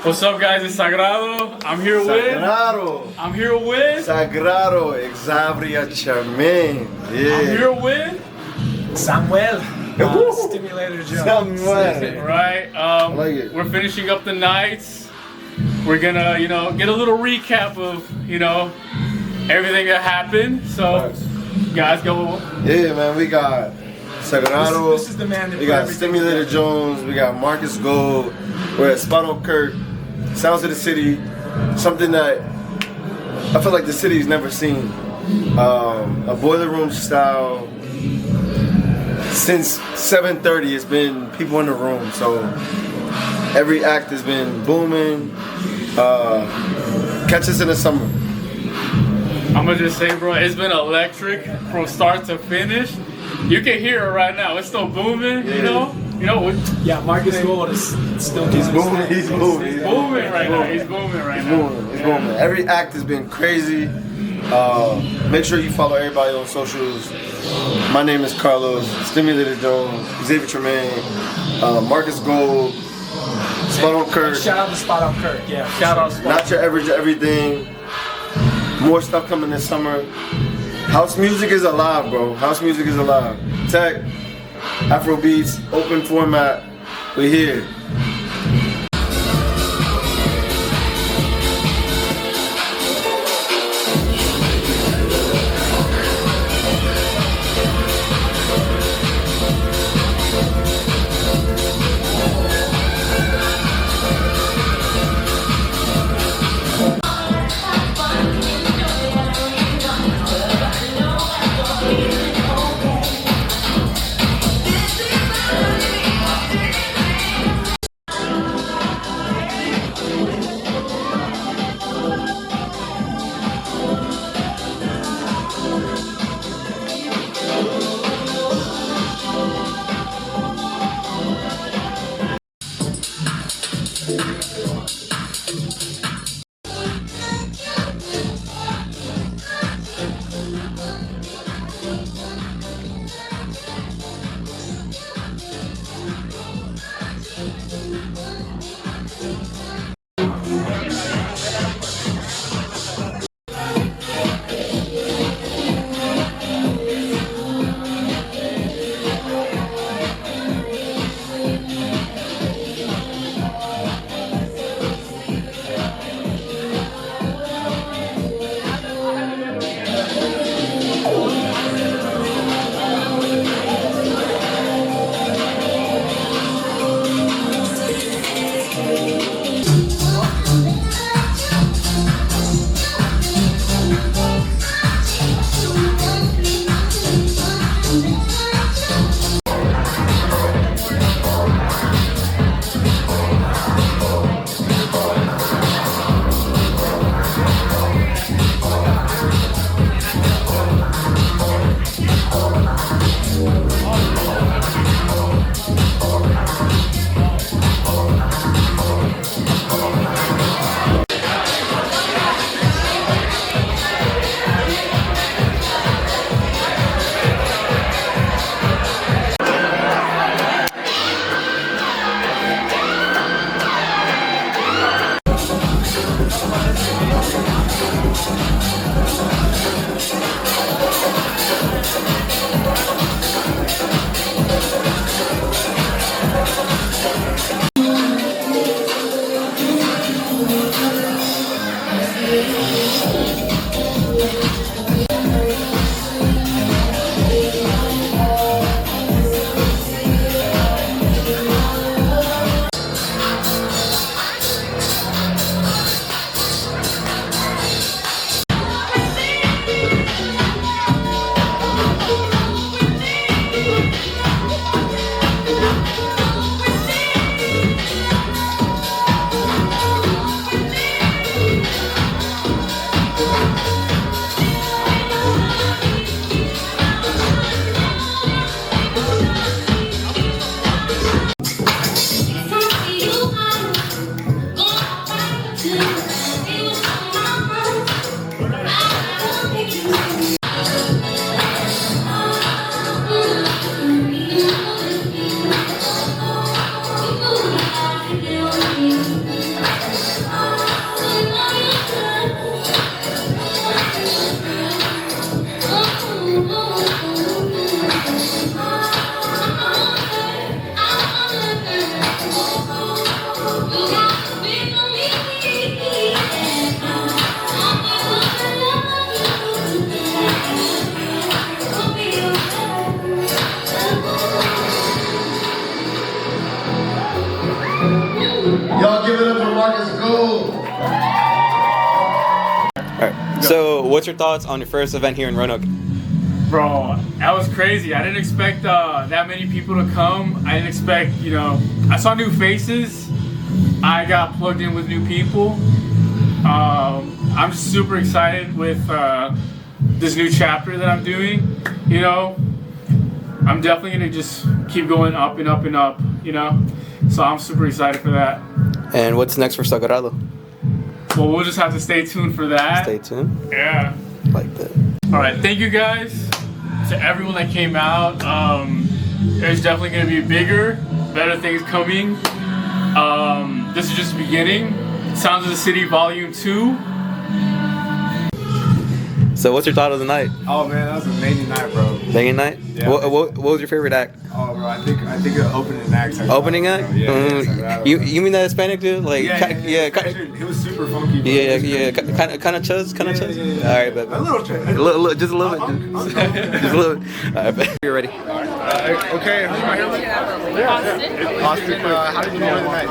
What's up, guys? It's Sagrado. I'm here with Sagrado, Xavier Charmaine. Yeah. I'm here with Samuel. Stimulator Jones. Samuel. Right. I like it. We're finishing up the nights. We're gonna, get a little recap of, everything that happened. So, guys, go. Yeah, man. We got Sagrado. This is the man that we got Stimulator Jones. We got Marcus Gold. We're at Spot on Kirk. Sounds of the City. Something that I feel like the city's never seen. A boiler room style. Since 7:30, it's been people in the room. So every act has been booming. Catch us in the summer. I'm gonna just say, bro, it's been electric from start to finish. You can hear it right now. It's still booming, Yeah, Marcus Gold is still booming. He's booming. He's booming right now. He's booming. Every act has been crazy. Make sure you follow everybody on socials. My name is Carlos, Stimulator Jones, Xavier Tremaine, Marcus Gold, Spot on Kirk. Shout out to Spot on Kirk, yeah. Shout out Spot. Not your average everything. More stuff coming this summer. House music is alive, bro. House music is alive. Tech, Afro beats, open format. We're here. give it up for Marcus Gold. Alright, so what's your thoughts on your first event here in Roanoke? Bro, that was crazy. I didn't expect that many people to come. I didn't expect, you know, I saw new faces. I got plugged in with new people. I'm just super excited with this new chapter that I'm doing. You know, I'm definitely gonna just keep going up and up and up, you know? So I'm super excited for that. And what's next for Sagrado? Well, we'll just have to stay tuned for that. Stay tuned. Yeah. Like that. All right, thank you guys to everyone that came out. There's definitely gonna be bigger, better things coming. This is just the beginning. Sounds of the City Volume 2. So what's your thought of the night? Oh man, that was an amazing night, bro. Banging night? Yeah. What was your favorite act? Oh bro, I think the opening act. Opening act? Bro. Yeah, Sagrado, you mean that Hispanic dude? Like, it was super funky. Bro. yeah. Kind of chuzz. Yeah. All right, but a little chuzz. just a little bit. Just a little bit. All right, but you're ready. Okay, who's my hero? Austin, how did you enjoy the night?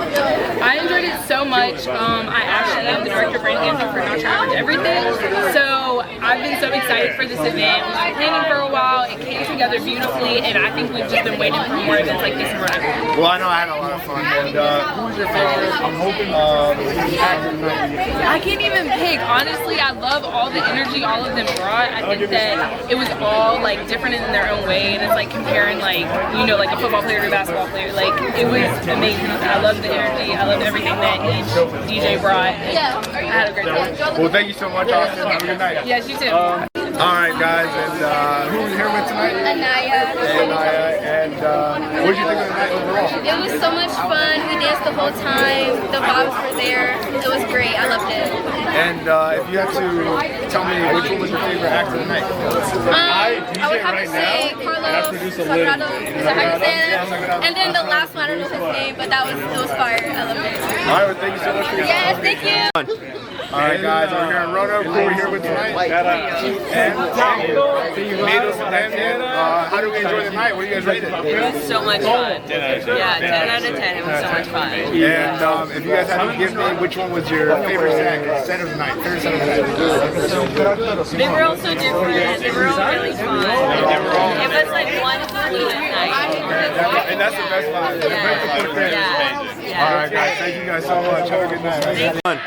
I enjoyed it so much. I actually am the director of brand dancing for No Challenge Everything. So I've been so excited for this event. We've been planning for a while. It came together beautifully, and I think we've just been waiting for more events like this in Roanoke. Well, I know I had a lot of fun. And who was your favorite? I'm hoping actor tonight. I can't even pick. Honestly, I love all the energy all of them brought. I think that it was all like different in their own way, and it's like comparing like, you know, like a football player to a basketball player. Like, it was amazing. I love the energy. I loved everything that each DJ brought. I had a great time. Well, thank you so much, Austin. Have a good night. Yes, you too. All right, guys, and who are we here with tonight? Anaya. And what did you think of the night overall? It was so much fun. We danced the whole time. The vibes were there. It was great. I loved it. And if you had to tell me which one was your favorite act of the night? I would have to say Carlos, Sagrado, is that how you say it? And then the last one, I don't know his name, but it was fire. I loved it. All right, well, thank you so much for your Yes, time. thank you. All right, guys, we're here in Roanoke. Who we're here with tonight? And Needles and Landon. How do we enjoy the night? What do you guys rate it? It was so much fun. Yeah, 10 out of 10. It was so much fun. And if you guys had to give me which one was your favorite set of the night? Favorite set of the night? They were all so different. They were all really fun. It was like one complete night. And that's the best part. Yeah. All right, guys. Thank you guys so much. Have a good night.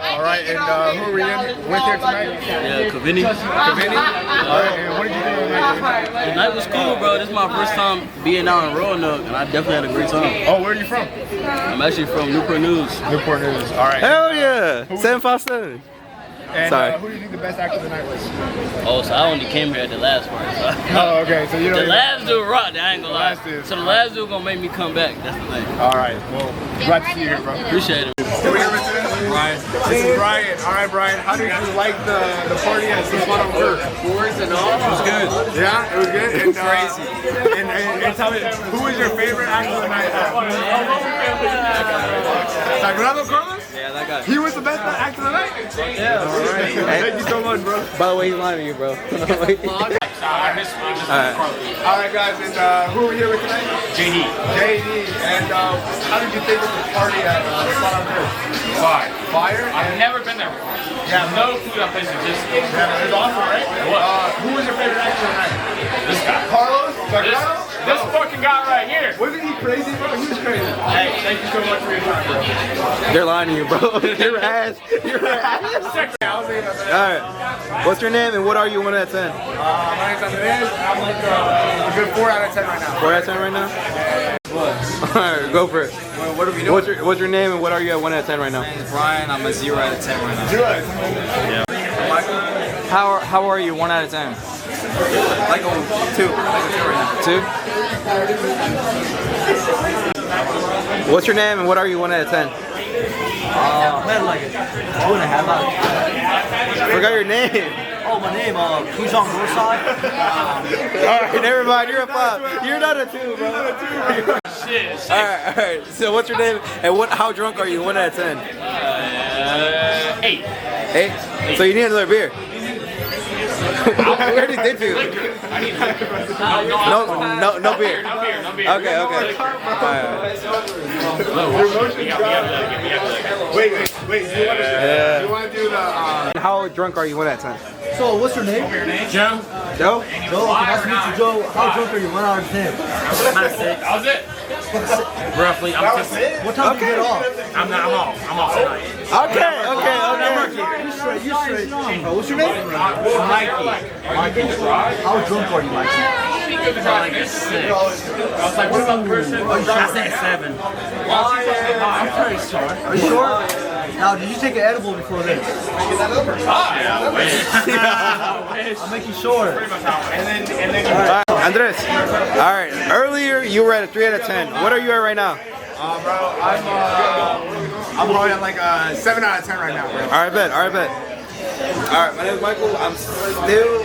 All right, and who are we with here tonight? Yeah, Kavini. Kavini? All right, and what did you think of the night? The night was cool, bro. This is my first time being out in Roanoke, and I definitely had a great time. Oh, where are you from? I'm actually from Newport News. Newport News. All right. Hell yeah! 757. And Sorry. Who do you think the best actor of the night was? Oh, so I only came here at the last part. So. Oh, okay. So you know the last dude rocked. I ain't gonna lie. Last dude. So the last dude gonna make me come back. That's the thing. All right. Well, glad to see you here, bro. Appreciate it. Who are you with today? Brian. This is Brian. All right, Brian. How did you like the party at the Fun on Earth? Boards and all. It was good. Yeah, it was good. It was crazy. And tell me, who was your favorite actor of the night? Sagrado Carlos? Yeah, that guy. He was the best actor of the night? Yeah. All right. Thank you so much, bro. By the way, he's lying to you, bro. All right, guys, and who are we here with tonight? JD. And how did you think of the party at Fun on Earth? Fire? I've never been there before. Yeah, No clue that place exists. yeah, it was awesome, right? Who was your favorite actor tonight? This guy. Carlos? Sagrado? This fucking guy right here. Wasn't he crazy, bro? He was crazy. Hey, thank you so much for your time, bro. They're lying to you, bro. You're ass. You're ass. Alright. What's your name and what are you 1 out of 10? My name's Andres. I'm like a good 4 out of 10 right now. 4 out of 10 right now? Alright, go for it. What are we doing? What's your name and what are you at 1 out of 10 right now? My name's Brian. I'm a 0 out of 10 right now. 0 out of 10. Yeah. How are you 1 out of 10? Like a 2. Like a 2 right now. 2? What's your name and what are you 1 out of 10? Man, like a 2.5 out of 10. Forgot your name. Oh, my name, who's on Northside? Alright, never mind, you're a 5. You're not a 2, bro. Shit. Alright. So what's your name and how drunk are you 1 out of 10? 8. 8? So you need another beer. We already did food. No beer. Okay. Wait. You want to do the? How drunk are you one at a time? So, what's your name? Joe? Joe? Joe, nice to meet you, Joe. How drunk are you? 1 out of 10. About 6. That was it. Roughly. I'm 6. What time do you get off? I'm off tonight. Okay. You straight. What's your name? Mikey. How drunk are you, Mikey? Like a 6. I was like, what about the person? I said 7. I'm pretty sure. Are you sure? Now, did you take an edible before this? I'm making sure. Andres. All right. Earlier you were at a 3 out of 10. What are you at right now? Bro, I'm probably at like a 7 out of 10 right now, bro. All right, bet. All right, my name is Michael. I'm still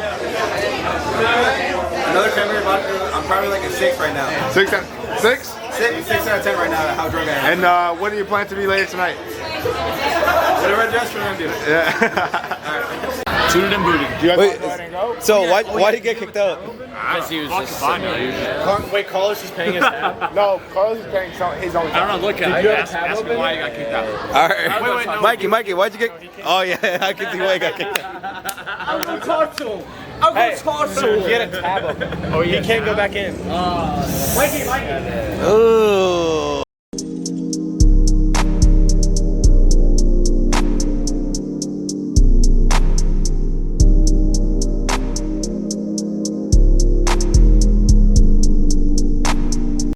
another cranberry vodka. I'm probably like a 6 right now. 6 out of 10 right now. How drunk I am. And what do you plan to be later tonight? Whatever I dress for them, dude. Yeah. Suited and booted. Do you guys Wait, want to go ahead and go? So why did he get kicked out? Because he was just fine. Wait, Carlos is paying his tab? No, Carlos is paying his own. I don't know, look at it. Ask me why you got kicked out. All right. Mikey, why'd you get? Oh yeah, I can see why you got kicked out. I'm going to talk to him. I'm going to talk to him. He had a tab up. Oh, yeah. He can't go back in. Ooh.